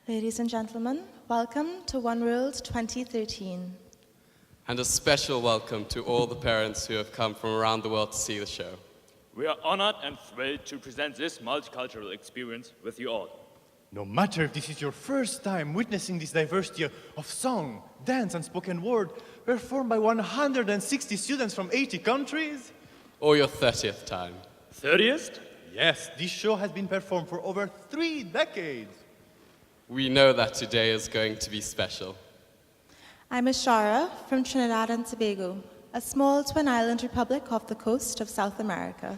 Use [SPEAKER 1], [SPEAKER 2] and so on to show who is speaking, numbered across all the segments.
[SPEAKER 1] Ladies and gentlemen, welcome to One World 2013.
[SPEAKER 2] And a special welcome to all the parents who have come from around the world to see the show.
[SPEAKER 3] We are honored and thrilled to present this multicultural experience with you all.
[SPEAKER 4] No matter if this is your first time witnessing this diversity of song, dance, and spoken word performed by 160 students from 80 countries,
[SPEAKER 2] Or your 30th time.
[SPEAKER 3] 30th?
[SPEAKER 4] yes, this show has been performed for over 3 decades.
[SPEAKER 2] We know that today is going to be special.
[SPEAKER 1] I'm Ashara from Trinidad and Tobago, a small twin island republic off the coast of South America.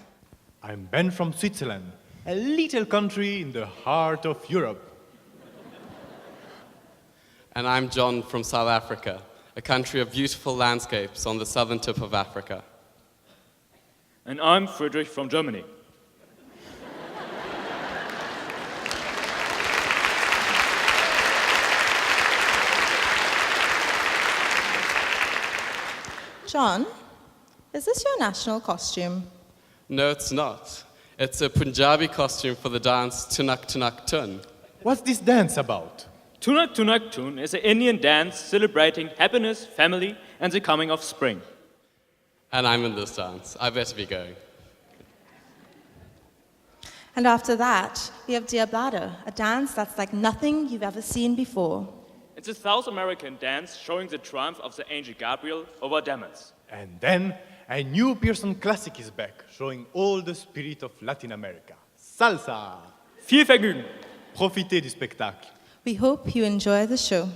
[SPEAKER 4] I'm Ben from Switzerland, a little country in the heart of Europe.
[SPEAKER 2] And I'm John from South Africa, a country of beautiful landscapes on the southern tip of Africa.
[SPEAKER 3] And I'm Friedrich from Germany.
[SPEAKER 1] John, is this your national costume?
[SPEAKER 2] No, it's not. It's a Punjabi costume for the dance Tunak Tunak Tun.
[SPEAKER 4] What's this dance about?
[SPEAKER 3] Tunak Tunak Tun is an Indian dance celebrating happiness, family, and the coming of spring.
[SPEAKER 2] And I'm in this dance. I better be going.
[SPEAKER 1] And after that, we have Dear Bladder, a dance that's like nothing you've ever seen before.
[SPEAKER 3] It's a South American dance showing the triumph of the angel Gabriel over demons.
[SPEAKER 4] And then a new Pearson classic is back, showing all the spirit of Latin America. Salsa!
[SPEAKER 3] Viel Vergnügen!
[SPEAKER 4] Profitez du spectacle.
[SPEAKER 1] We hope you enjoy the show.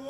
[SPEAKER 5] Oh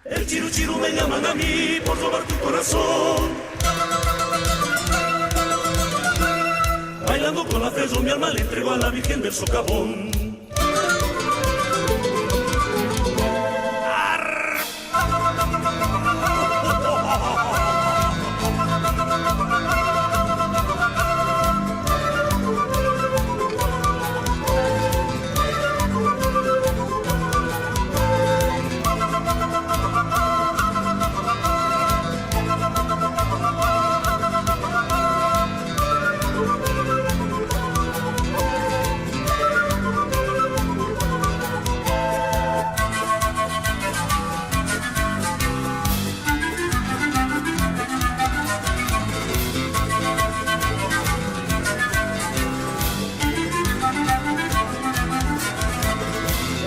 [SPEAKER 5] El chiru chiru me llaman a mí por robar tu corazón. Bailando con la fe yo mi alma le entrego a la Virgen del Socavón.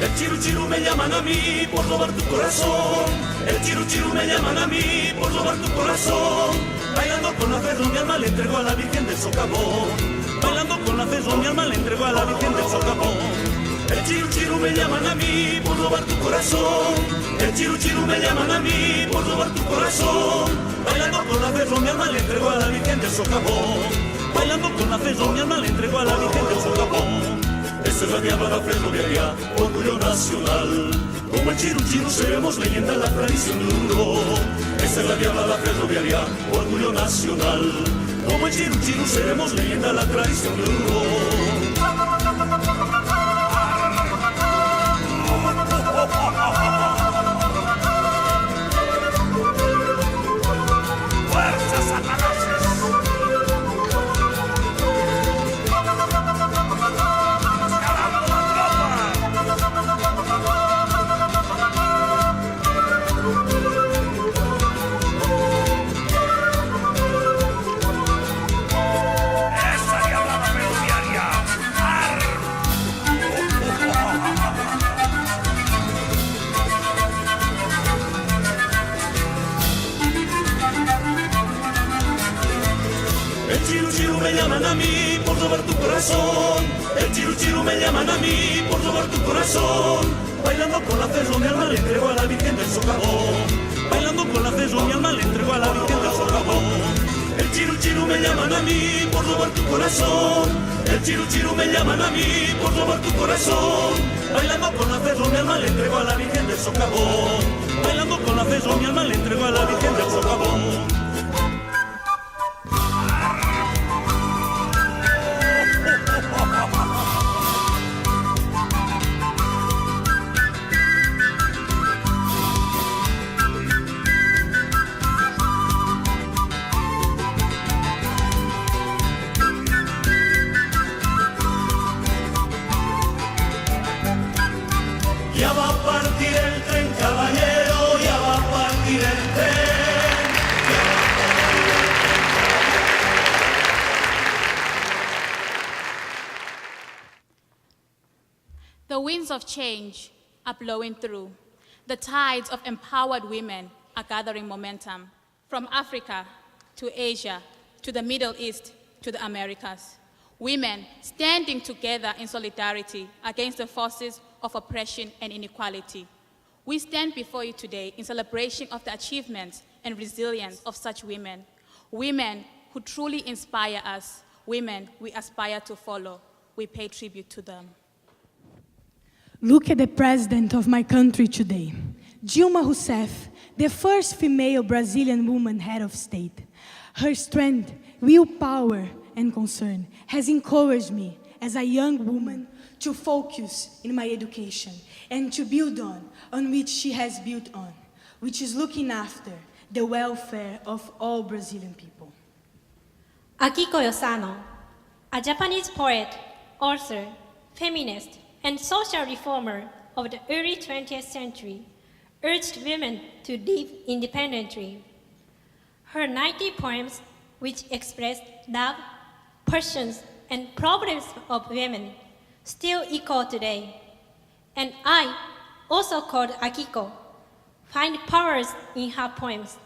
[SPEAKER 5] El chiru chiru me llaman a mí por robar tu corazón. El chiru chiru me llaman a mí por robar tu corazón. Bailando con la fe mi alma le entrego a la Virgen del Socavón. Bailando con la fe mi alma le entrego a la Virgen del Socavón. El chiru chiru me llaman a mí por robar tu corazón. El chiru chiru me llaman a mí por robar tu corazón. Bailando con la fe mi alma le entrego a la Virgen del Socavón. Bailando con la fe mi alma le entrego a la Virgen del Socavón. Esa es la diabla ferroviaria, orgullo nacional. Como el chiru chiru seremos leyenda en la tradición de Uro. Esa es la diabla ferroviaria, orgullo nacional. Como el chiru chiru seremos leyenda en la tradición de Uro. El chiru chiru me llaman a mí por robar tu corazón. El chiru chiru me llaman a mí por robar tu corazón. Bailando con la fe mi alma le entrego a la Virgen del Socavón. Bailando con la fe mi alma le entrego a la Virgen del Socavón. El chiru chiru me llaman a mí por robar tu corazón. El chiru chiru me llaman a mí por robar tu corazón. Bailando con la fe mi alma le entrego a la Virgen del Socavón. Bailando con la fe mi alma le entrego a la Virgen del Socavón. Ya va a partir el tren, caballero, ya va a partir el tren.
[SPEAKER 6] The winds of change are blowing through. The tides of empowered women are gathering momentum from Africa to Asia to the Middle East to the Americas. Women standing together in solidarity against the forces of oppression and inequality. We stand before you today in celebration of the achievements and resilience of such women, women who truly inspire us, women we aspire to follow. We pay tribute to them.
[SPEAKER 7] Look at the president of my country today, Dilma Rousseff, the first female Brazilian woman head of state. Her strength, willpower, and concern has encouraged me as a young woman to focus in my education and to build on which she has built on, which is looking after the welfare of all Brazilian people.
[SPEAKER 8] Akiko Yosano, a Japanese poet, author, feminist, and social reformer of the early 20th century, urged women to live independently. Her 90 poems, which expressed love, passions, and problems of women, still echo today. And I, also called Akiko, find powers in her poems.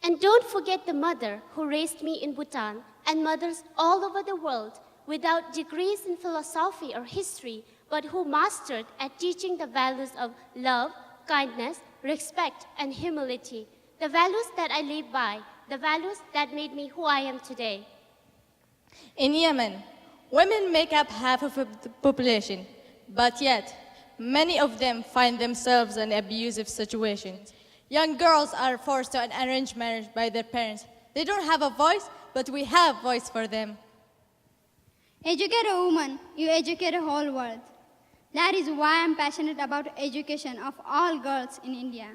[SPEAKER 9] And don't forget the mother who raised me in Bhutan and mothers all over the world without degrees in philosophy or history, but who mastered at teaching the values of love, kindness, respect, and humility, the values that I live by, the values that made me who I am today.
[SPEAKER 10] In Yemen, women make up half of the population, but yet, many of them find themselves in abusive situations. Young girls are forced to an arranged marriage by their parents. They don't have a voice, but we have voice for them.
[SPEAKER 11] Educate a woman, you educate a whole world. That is why I'm passionate about education of all girls in India.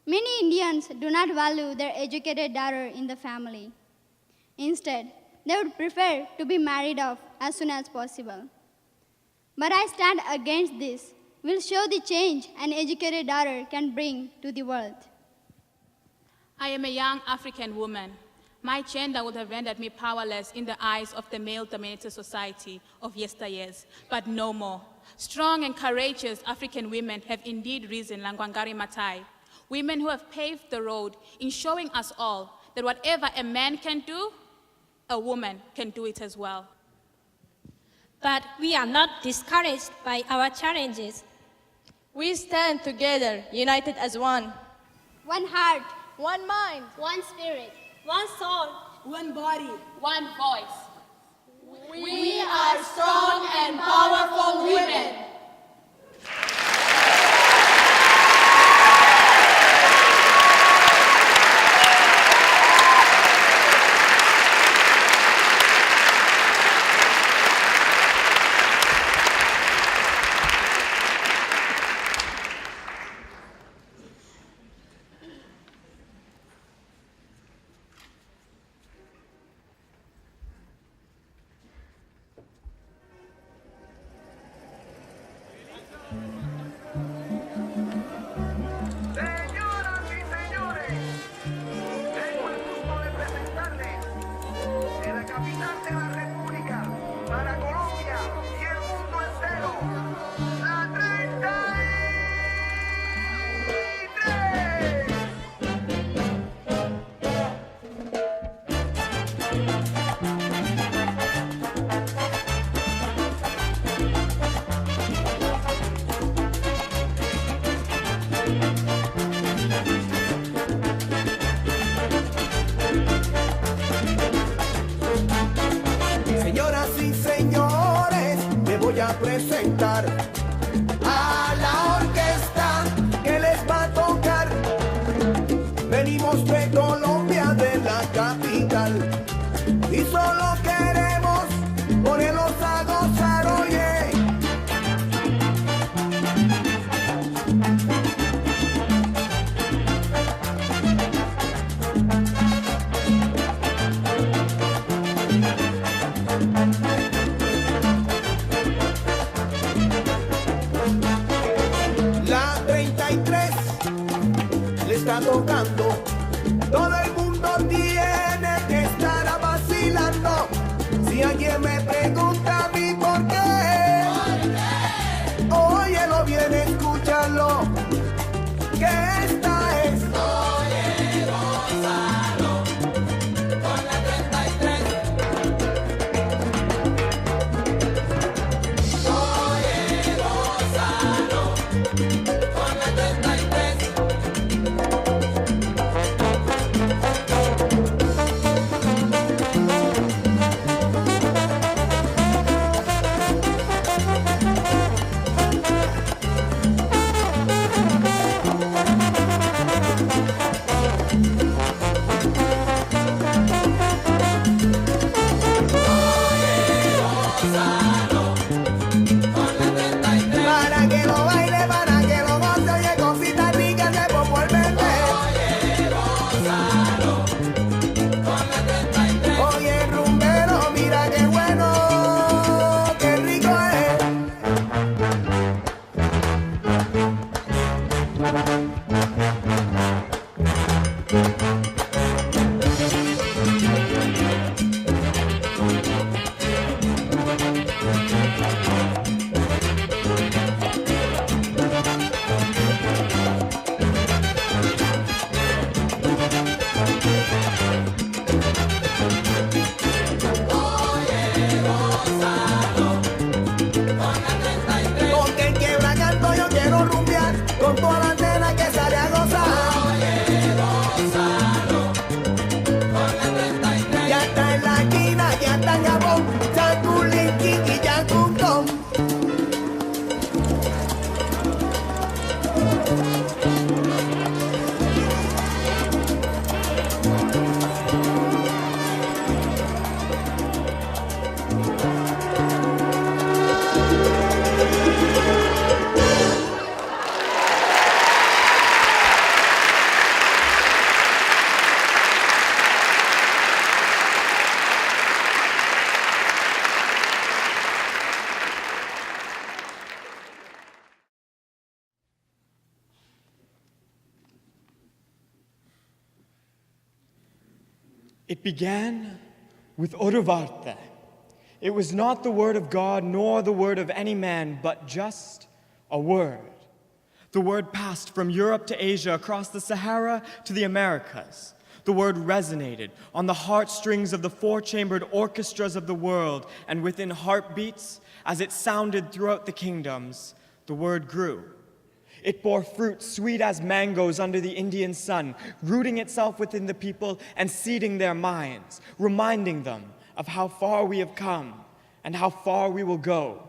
[SPEAKER 11] Many Indians do not value their educated daughter in the family. Instead, they would prefer to be married off as soon as possible. But I stand against this. We'll show the change an educated daughter can bring to the world.
[SPEAKER 6] I am a young African woman. My gender would have rendered me powerless in the eyes of the male-dominated society of yesteryears, but no more. Strong and courageous African women have indeed risen like Wangari Maathai, women who have paved the road in showing us all that whatever a man can do, a woman can do it as well.
[SPEAKER 8] But we are not discouraged by our challenges.
[SPEAKER 10] We stand together, united as one.
[SPEAKER 11] One heart,
[SPEAKER 10] One mind.
[SPEAKER 9] One spirit,
[SPEAKER 8] One soul,
[SPEAKER 7] One body.
[SPEAKER 6] One voice.
[SPEAKER 10] We are strong and powerful women.
[SPEAKER 12] Señoras y señores, me voy a presentar a la orquesta que les va a tocar. Venimos de Colombia, de la capital, y solo queremos ponerlos a gozar, oye. La 33 le está tocando. Todo el mundo tiene que estar vacilando. Si alguien me pregunta a mí por qué, óyelo bien, escúchalo, que esta es. Oye, gózalo, con la 33. Oye, gózalo, con la 33. Porque en Quiebra Canto yo quiero rumbear con toda la nena que sale a gozar. Ya está en la esquina, ya está en Gabón, Chanculinqui y Yacuncón.
[SPEAKER 13] It began with Oruvarte. It was not the word of God nor the word of any man, but just a word. The word passed from Europe to Asia, across the Sahara to the Americas. The word resonated on the heartstrings of the four-chambered orchestras of the world, and within heartbeats, as it sounded throughout the kingdoms, the word grew. It bore fruit sweet as mangoes under the Indian sun, rooting itself within the people and seeding their minds, reminding them of how far we have come and how far we will go,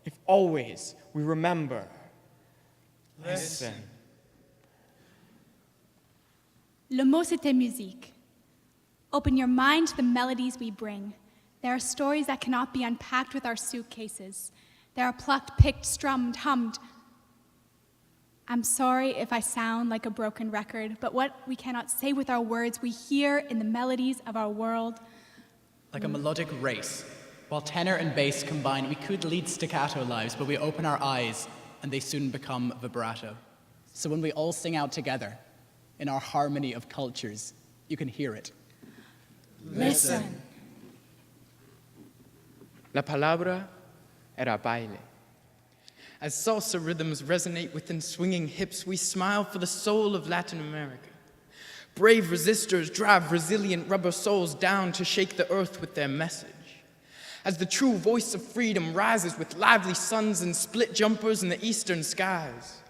[SPEAKER 13] if always we remember. Listen.
[SPEAKER 14] Le mot, c'était musique. Open your mind to the melodies we bring. There are stories that cannot be unpacked with our suitcases. There are plucked, picked, strummed, hummed. I'm sorry if I sound like a broken record, but what we cannot say with our words, we hear in the melodies of our world.
[SPEAKER 15] Like a melodic race. While tenor and bass combine, we could lead staccato lives, but we open our eyes and they soon become vibrato. So when we all sing out together, in our harmony of cultures, you can hear it.
[SPEAKER 14] Listen.
[SPEAKER 16] La palabra era baile. As salsa rhythms resonate within swinging hips, we smile for the soul of Latin America. Brave resistors drive resilient rubber souls down to shake the earth with their message. As the true voice of freedom rises with lively suns and split jumpers in the eastern skies,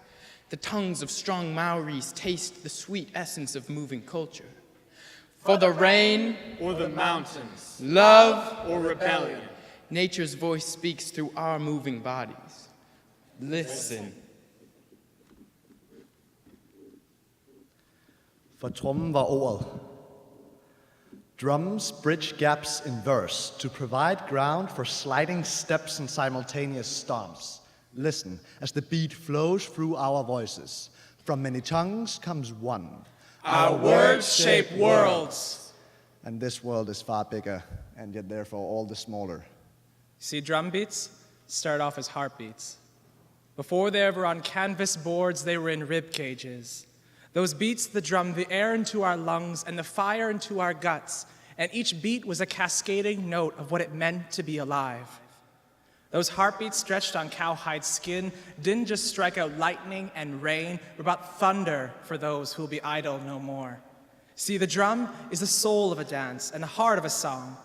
[SPEAKER 16] the tongues of strong Maoris taste the sweet essence of moving culture. For the rain
[SPEAKER 3] or the mountains,
[SPEAKER 16] love
[SPEAKER 3] or rebellion,
[SPEAKER 16] nature's voice speaks through our moving bodies. Listen.
[SPEAKER 17] For trommen var ordet. Drums bridge gaps in verse to provide ground for sliding steps and simultaneous stomps. Listen as the beat flows through our voices. From many tongues comes one.
[SPEAKER 16] Our words shape worlds.
[SPEAKER 17] And this world is far bigger, and yet therefore all the smaller.
[SPEAKER 18] See, drum beats start off as heartbeats. Before they were on canvas boards, they were in rib cages. Those beats that drummed the air into our lungs and the fire into our guts, and each beat was a cascading note of what it meant to be alive. Those heartbeats stretched on cowhide skin didn't just strike out lightning and rain, but brought thunder for those who will be idle no more. See, the drum is the soul of a dance and the heart of a song.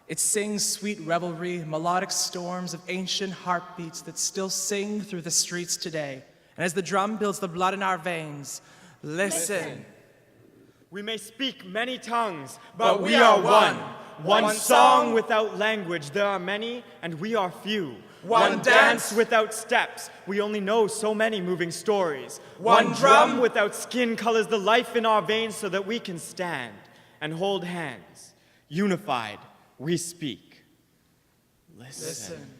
[SPEAKER 18] It sings sweet revelry, melodic storms of ancient heartbeats that still sing through the streets today. And as the drum builds the blood in our veins, listen.
[SPEAKER 13] We may speak many tongues, but we are one. One song without language, there are many, and we are few. One dance without steps, we only know so many moving stories. One drum without skin colors the life in our veins so that we can stand and hold hands. Unified, we speak. Listen.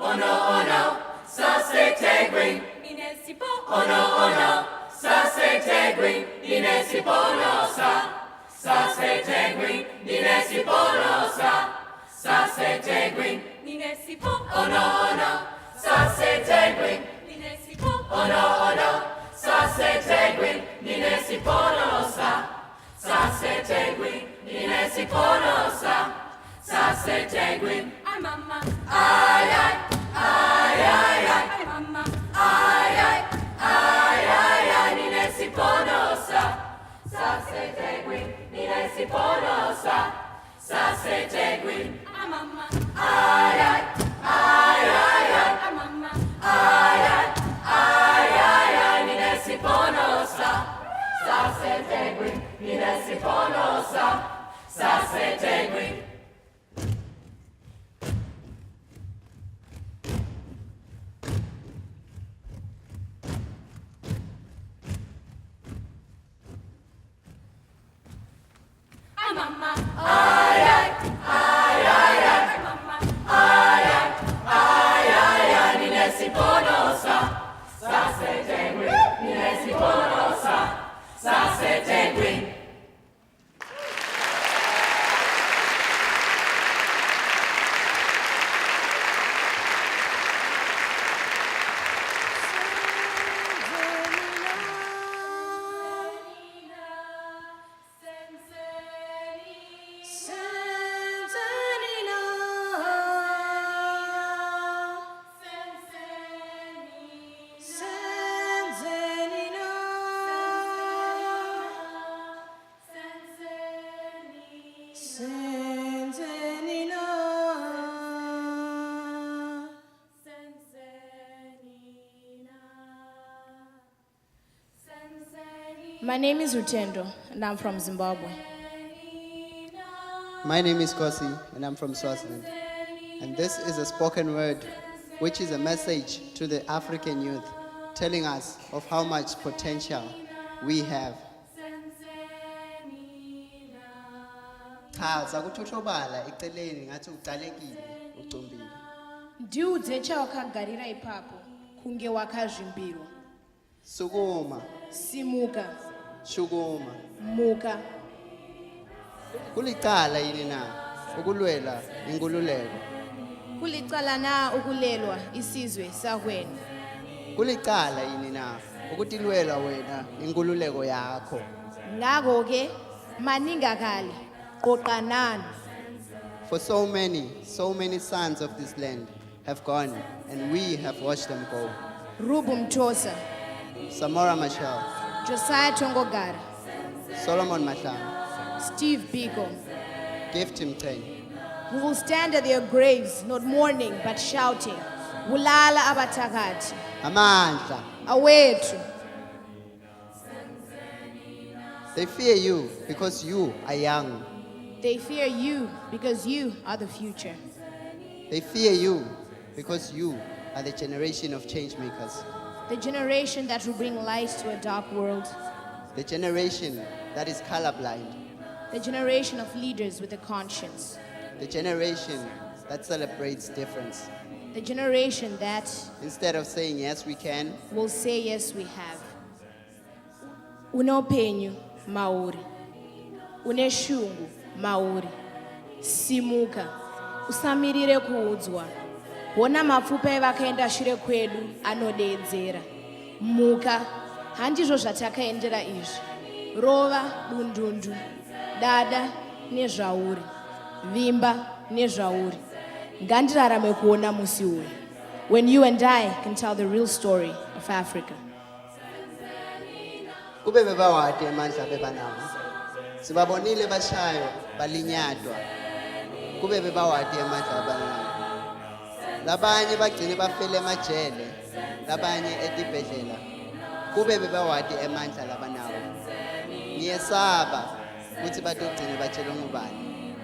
[SPEAKER 5] Oh no, sa se tegwin. Oh no, sa se tegwin. Inesi polosa. Sa se tegwin. Inesi polosa. Sa se tegwin. Oh no, sa se tegwin. Oh no, sa se tegwin. Inesi polosa. Sa se tegwin. Inesi polosa. Sa se tegwin. Ay mama. Ay
[SPEAKER 19] My name is Rutendo, and I'm from Zimbabwe.
[SPEAKER 20] My name is Kosi, and I'm from Swaziland. And this is a spoken word, which is a message to the African youth, telling us of how much potential we have. Chaza kuthothobala eceleni ngathi uqalekile ucumbile.
[SPEAKER 19] Ndiudze chawakagarira ipapo, kunge wakazvimbirwa.
[SPEAKER 20] Sukuma,
[SPEAKER 19] Simuka,
[SPEAKER 20] shukuma.
[SPEAKER 19] muka.
[SPEAKER 20] Kulicala yini na ukulwela inkululeko.
[SPEAKER 19] Kulicala na ukulelwa isizwe sakwenu.
[SPEAKER 20] Kulicala yini na ukutilwela wena inkululeko yakho.
[SPEAKER 19] Ngako ke maningakali qoqanani.
[SPEAKER 20] For so many sons of this land have gone, and we have watched them go.
[SPEAKER 19] Rubu Mtosa,
[SPEAKER 20] Samora Machel,
[SPEAKER 19] Josiah Tongogara,
[SPEAKER 20] Solomon Mahlangu,
[SPEAKER 19] Steve Biko,
[SPEAKER 20] Gift Mten.
[SPEAKER 19] who will stand at their graves not mourning but shouting, Bulala abatakati,
[SPEAKER 20] Amandla.
[SPEAKER 19] awethu.
[SPEAKER 20] They fear you because you are young.
[SPEAKER 19] They fear you because you are the future.
[SPEAKER 20] They fear you because you are the generation of change makers.
[SPEAKER 19] The generation that will bring light to a dark world.
[SPEAKER 20] The generation that is colorblind.
[SPEAKER 19] The generation of leaders with a conscience.
[SPEAKER 20] The generation that celebrates difference.
[SPEAKER 19] The generation that
[SPEAKER 20] Instead of saying yes we can,
[SPEAKER 19] will say yes we have. Unopenyu Maori. Uneshungu Maori. Simuka. Usamirire kuudzwa. Wona mapfupa evakaenda shure kwedu anodeedzera. Muka. Handizvo zvatakaendera izvi. Rova bundundu. Dada nezvauri. Vimba nezvauri. Ngandirarame kuona musi uyu. When you and I can tell the real story of Africa.
[SPEAKER 20] kube bebawade emandla bebanawo. Sibabonile bashayo balinyadwa. Kube bebawade emandla bebanawo. Labanye bagcine bafele emajele, labanye etibhedlela. Kube bebawade emandla labanawo. Ngiyesaba ukuthi batogcine batshela ngubani.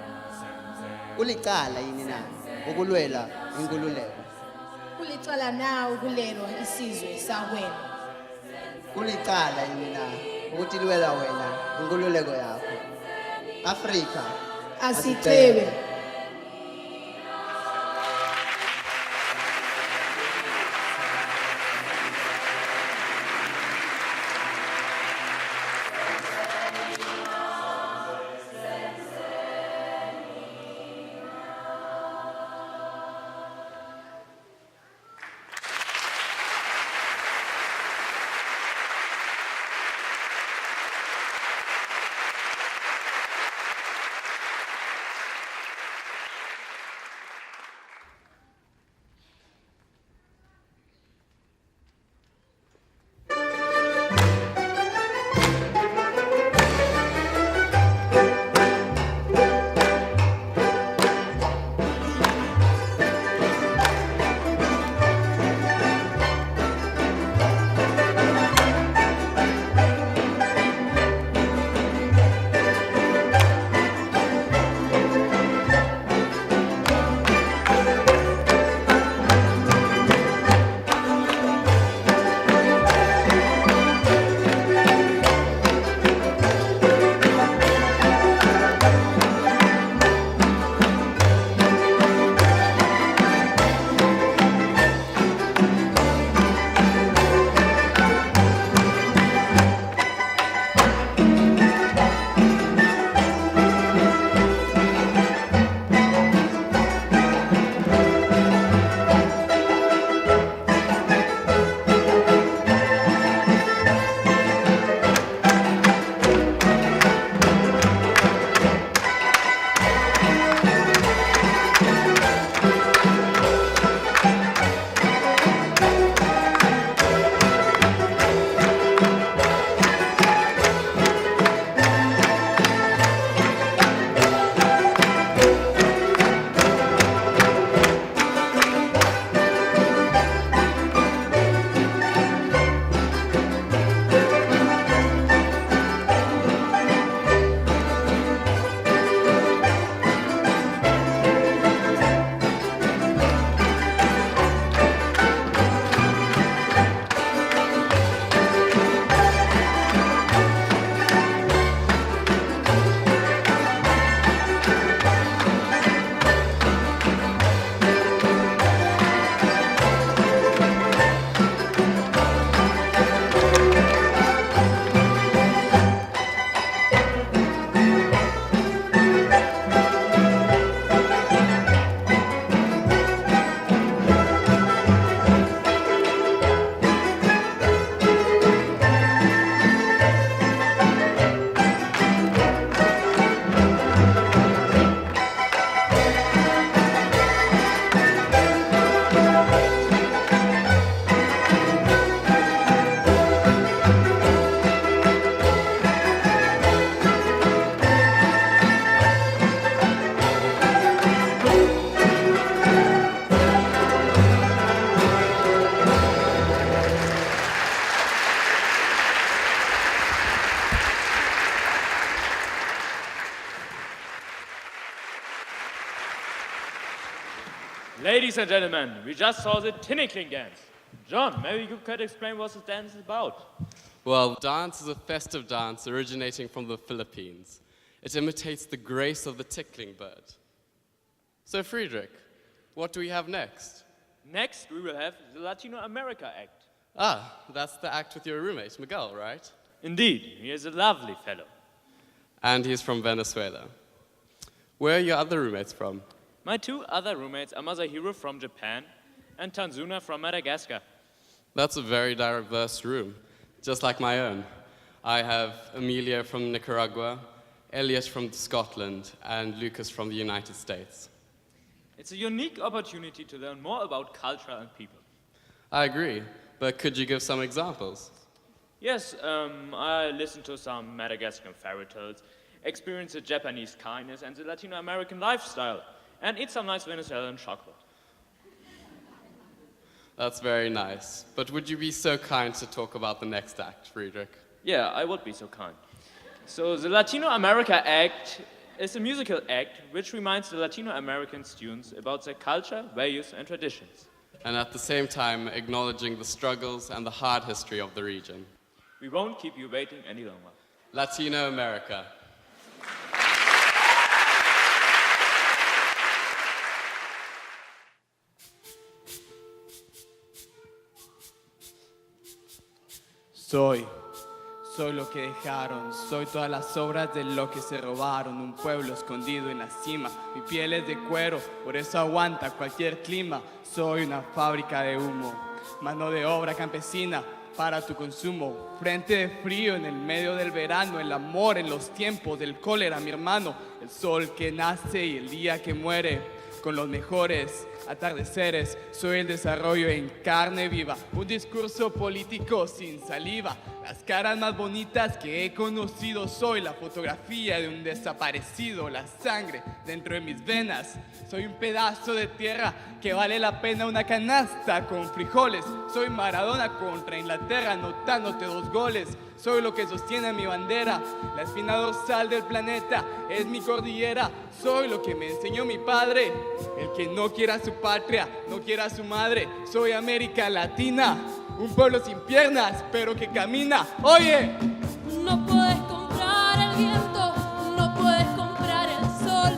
[SPEAKER 20] Kulicala yini na ukulwela inkululeko.
[SPEAKER 19] Kulicala na ukulelwa isizwe sakwenu.
[SPEAKER 20] Kulicala yini na ukutilwela wena inkululeko yakho. Afrika
[SPEAKER 19] Asicebe.
[SPEAKER 3] Ladies and gentlemen, we just saw the Tinikling dance. John, maybe you could explain what this dance is about.
[SPEAKER 2] Well, dance is a festive dance originating from the Philippines. It imitates the grace of the tickling bird. So, Friedrich, what do we have next?
[SPEAKER 3] Next, we will have the Latino America Act.
[SPEAKER 2] Ah, that's the act with your roommate, Miguel, right?
[SPEAKER 3] Indeed, he is a lovely fellow.
[SPEAKER 2] And he's from Venezuela. Where are your other roommates from?
[SPEAKER 3] My two other roommates are Masahiro from Japan and Tanzuna from Madagascar.
[SPEAKER 2] That's a very diverse room, just like my own. I have Amelia from Nicaragua, Elliot from Scotland, and Lucas from the United States.
[SPEAKER 3] It's a unique opportunity to learn more about culture and people.
[SPEAKER 2] I agree, but could you give some examples?
[SPEAKER 3] Yes, I listened to some Madagascan fairy tales, experienced the Japanese kindness and the Latino American lifestyle, and eat some nice Venezuelan chocolate.
[SPEAKER 2] That's very nice. But would you be so kind to talk about the next act, Friedrich?
[SPEAKER 3] Yeah, I would be so kind. So the Latino America Act is a musical act which reminds the Latino American students about their culture, values, and traditions.
[SPEAKER 2] And at the same time, acknowledging the struggles and the hard history of the region.
[SPEAKER 3] We won't keep you waiting any longer.
[SPEAKER 2] Latino America.
[SPEAKER 21] Soy lo que dejaron, soy todas las obras de lo que se robaron, un pueblo escondido en la cima, mi piel es de cuero, por eso aguanta cualquier clima, soy una fábrica de humo, mano de obra campesina para tu consumo, frente de frío en el medio del verano, el amor en los tiempos del cólera, mi hermano, el sol que nace y el día que muere, con los mejores atardeceres, soy el desarrollo en carne viva, un discurso político sin saliva, las caras más bonitas que he conocido, soy la fotografía de un desaparecido, la sangre dentro de mis venas, soy un pedazo de tierra que vale la pena una canasta con frijoles, soy Maradona contra Inglaterra anotándote 2 goles, soy lo que sostiene mi bandera, la espina dorsal del planeta es mi cordillera, soy lo que me enseñó mi padre, el que no quiera su patria, no quiera su madre, soy América Latina, un pueblo sin piernas, pero que camina, oye.
[SPEAKER 22] No puedes comprar el viento, no puedes comprar el sol,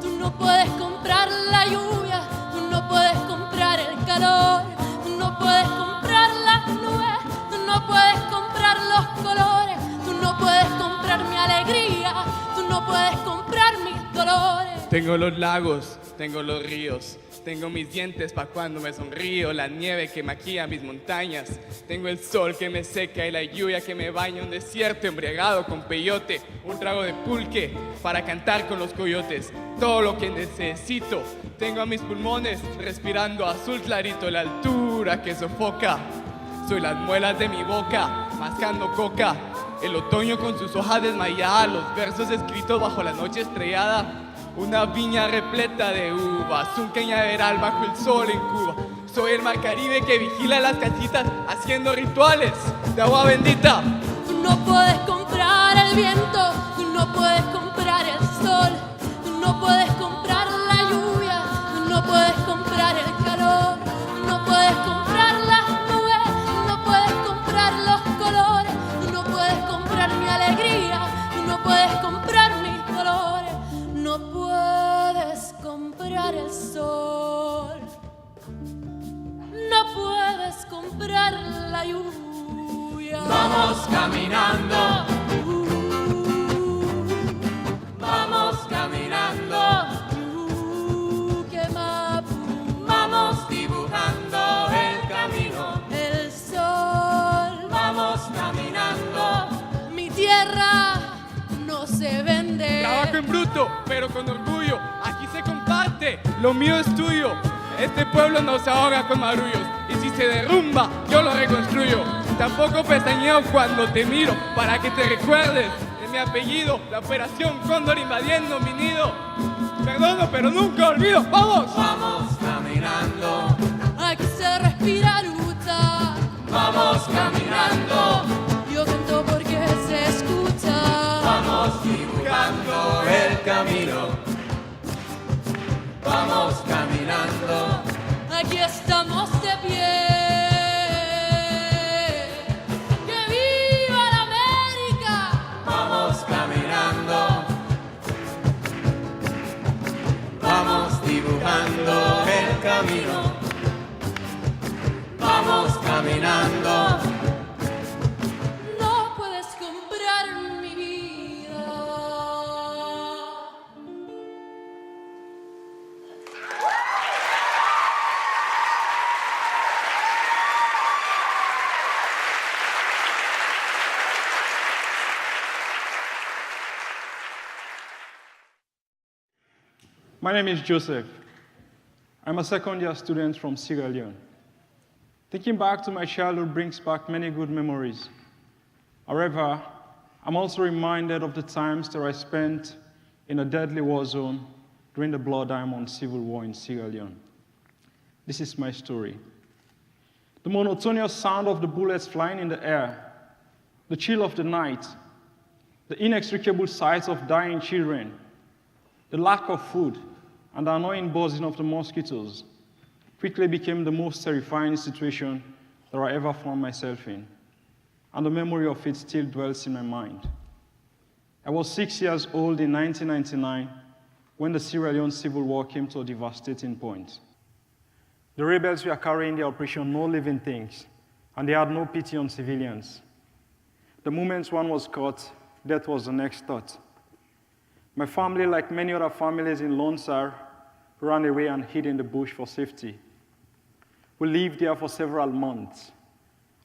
[SPEAKER 22] tú no puedes comprar la lluvia, tú no puedes comprar el calor, tú no puedes comprar las nubes, tú no puedes comprar los colores, tú no puedes comprar mi alegría, tú no puedes comprar mis dolores.
[SPEAKER 21] Tengo los lagos, tengo los ríos, tengo mis dientes pa' cuando me sonrío, la nieve que maquilla mis montañas, tengo el sol que me seca y la lluvia que me baña, un desierto embriagado con peyote, un trago de pulque para cantar con los coyotes, todo lo que necesito, tengo a mis pulmones respirando azul clarito, la altura que sofoca, soy las muelas de mi boca, mascando coca, el otoño con sus hojas desmayadas, los versos escritos bajo la noche estrellada, una viña repleta de uvas, un cañaveral bajo el sol en Cuba. Soy el mar Caribe que vigila las casitas haciendo rituales de agua bendita.
[SPEAKER 22] Tú no puedes comprar el viento, tú no puedes comprar el sol, tú no puedes comprar la lluvia, tú no puedes comprar el calor, tú no puedes comprar las nubes, tú no puedes comprar los colores, tú no puedes comprar mi alegría, tú no puedes comprar mis dolores. No puedes comprar el sol, no puedes comprar la lluvia.
[SPEAKER 5] Vamos caminando, vamos caminando, vamos dibujando el camino,
[SPEAKER 22] el sol.
[SPEAKER 5] Vamos caminando,
[SPEAKER 22] mi tierra no se vende.
[SPEAKER 21] Trabajo en bruto, pero con orgullo. Aquí se comparte, lo mío es tuyo. Este pueblo no se ahoga con marullos. Y si se derrumba, yo lo reconstruyo. Tampoco pestañeo cuando te miro, para que te recuerdes de mi apellido. La operación Cóndor invadiendo mi nido. Perdono, pero nunca olvido. ¡Vamos!
[SPEAKER 5] Vamos caminando,
[SPEAKER 22] aquí se respira lucha.
[SPEAKER 5] Vamos caminando,
[SPEAKER 22] yo canto porque se escucha.
[SPEAKER 5] Vamos dibujando el camino, vamos caminando,
[SPEAKER 22] estamos de pie. ¡Que viva la América!
[SPEAKER 1] Vamos caminando, vamos dibujando el camino, vamos caminando.
[SPEAKER 22] No puedes comprar mi vida.
[SPEAKER 4] My name is Joseph. I'm a second-year student from Sierra Leone. Thinking back to my childhood brings back many good memories. However, I'm also reminded of the times that I spent in a deadly war zone during the Blood Diamond Civil War in Sierra Leone. This is my story. The monotonous sound of the bullets flying in the air, the chill of the night, the inextricable sight of dying children, the lack of food, and the annoying buzzing of the mosquitoes quickly became the most terrifying situation that I ever found myself in, and the memory of it still dwells in my mind. I was 6 years old in 1999 when the Sierra Leone Civil War came to a devastating point. The rebels were carrying their operation No Living Things, and they had no pity on civilians. The moment one was caught, death was the next thought. My family, like many other families in Lone Star, ran away and hid in the bush for safety. We lived there for several months,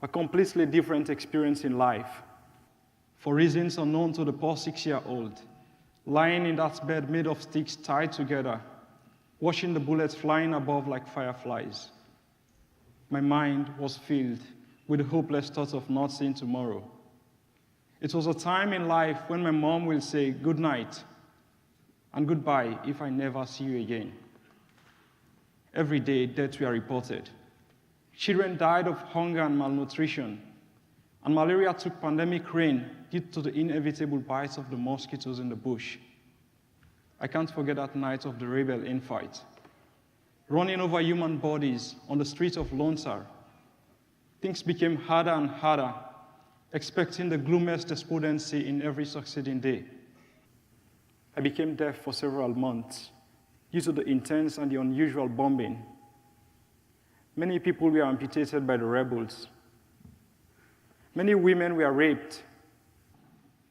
[SPEAKER 4] a completely different experience in life. For reasons unknown to the poor 6-year-old, lying in that bed made of sticks tied together, watching the bullets flying above like fireflies. My mind was filled with the hopeless thought of not seeing tomorrow. It was a time in life when my mom will say good night and goodbye if I never see you again. Every day, deaths were reported. Children died of hunger and malnutrition, and malaria took pandemic reign due to the inevitable bites of the mosquitoes in the bush. I can't forget that night of the rebel infight, running over human bodies on the streets of Lone Star. Things became harder and harder, expecting the gloomiest despondency in every succeeding day. I became deaf for several months due to the intense and the unusual bombing. Many people were amputated by the rebels. Many women were raped.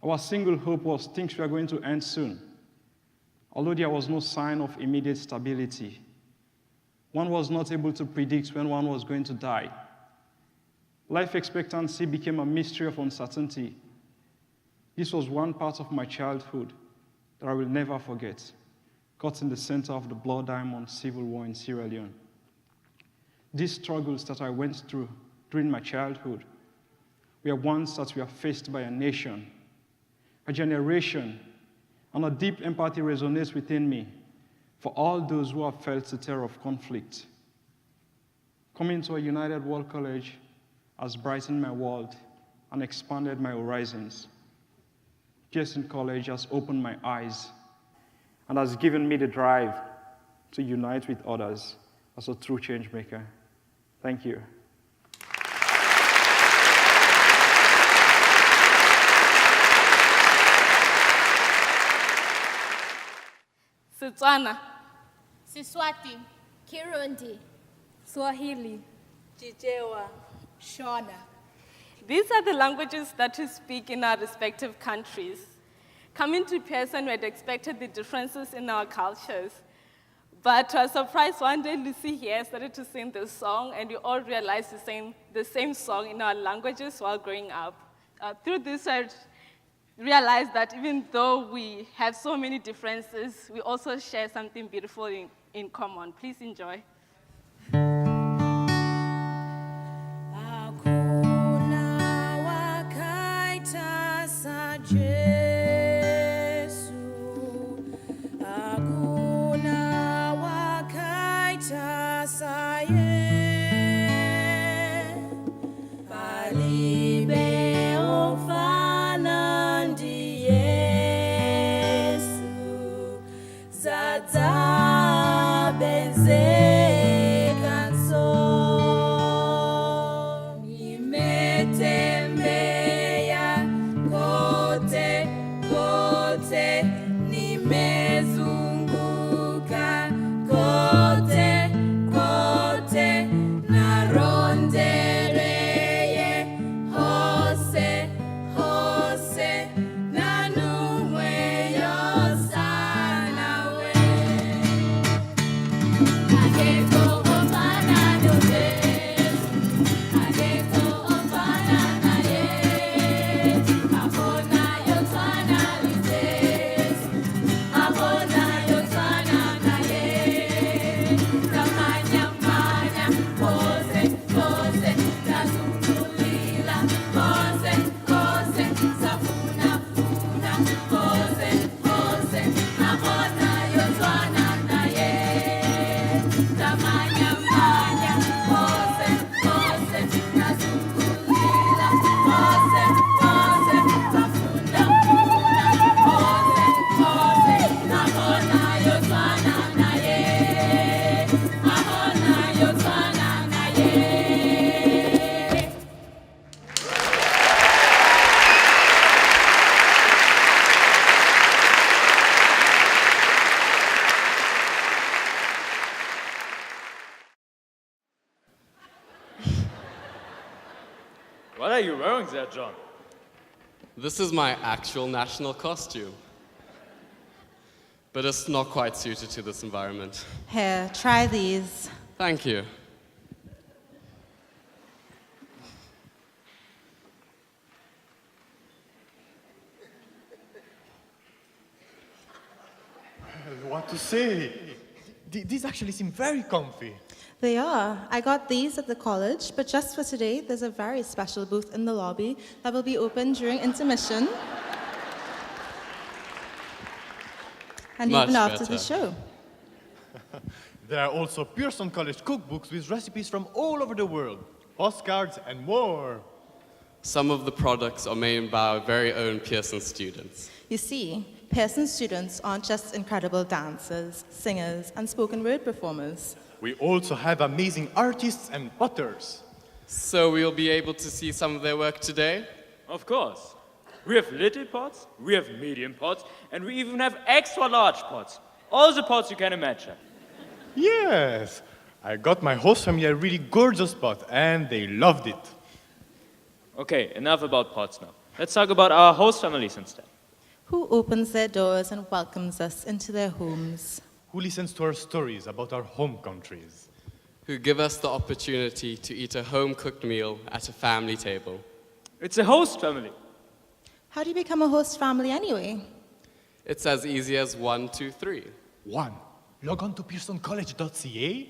[SPEAKER 4] Our single hope was things were going to end soon, although there was no sign of immediate stability. One was not able to predict when one was going to die. Life expectancy became a mystery of uncertainty. This was one part of my childhood that I will never forget, caught in the center of the Blood Diamond Civil War in Sierra Leone. These struggles that I went through during my childhood were ones that were faced by a nation, a generation, and a deep empathy resonates within me for all those who have felt the terror of conflict. Coming to a United World College has brightened my world and expanded my horizons. Pearson College has opened my eyes and has given me the drive to unite with others as a true change maker. Thank you.
[SPEAKER 22] Setswana,
[SPEAKER 6] Siswati,
[SPEAKER 22] Kirundi, Swahili,
[SPEAKER 19] Chichewa, Shona.
[SPEAKER 22] These are the languages that we speak in our respective countries. Coming to Pearson, we had expected the differences in our cultures. But to our surprise, one day Lucy here started to sing this song, and we all realized the same song in our languages while growing up. Through this, I realized that even though we have so many differences, we also share something beautiful in common. Please enjoy.
[SPEAKER 23] Benze
[SPEAKER 3] What are you wearing there, John?
[SPEAKER 2] This is my actual national costume. But it's not quite suited to this environment.
[SPEAKER 9] Here, try these.
[SPEAKER 2] Thank you.
[SPEAKER 11] What to say? These actually seem very comfy.
[SPEAKER 9] They are. I got these at the college, but just for today, there's a very special booth in the lobby that will be open during intermission. And
[SPEAKER 11] Much
[SPEAKER 9] even after
[SPEAKER 11] better.
[SPEAKER 9] the show.
[SPEAKER 11] There are also Pearson College cookbooks with recipes from all over the world, postcards and more.
[SPEAKER 2] Some of the products are made by our very own Pearson students.
[SPEAKER 9] You see, Pearson students aren't just incredible dancers, singers, and spoken word performers.
[SPEAKER 11] We also have amazing artists and potters.
[SPEAKER 2] So we'll be able to see some of their work today?
[SPEAKER 3] Of course. We have little pots, we have medium pots, and we even have extra large pots. All the pots you can imagine.
[SPEAKER 11] Yes, I got my host family a really gorgeous pot, and they loved it.
[SPEAKER 3] Okay, enough about pots now. Let's talk about our host families instead.
[SPEAKER 9] Who opens their doors and welcomes us into their homes?
[SPEAKER 11] Who listens to our stories about our home countries?
[SPEAKER 2] Who give us the opportunity to eat a home-cooked meal at a family table.
[SPEAKER 3] It's a host family.
[SPEAKER 9] How do you become a host family anyway?
[SPEAKER 2] It's as easy as 1, 2, 3.
[SPEAKER 11] 1. Log on to pearsoncollege.ca.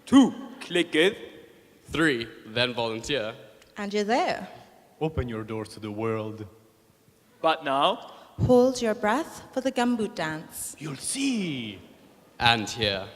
[SPEAKER 3] 2. Click it.
[SPEAKER 2] 3. Then volunteer.
[SPEAKER 9] And you're there.
[SPEAKER 11] Open your doors to the world.
[SPEAKER 3] But now,
[SPEAKER 9] hold your breath for the gumboot dance.
[SPEAKER 11] You'll see.
[SPEAKER 2] And here.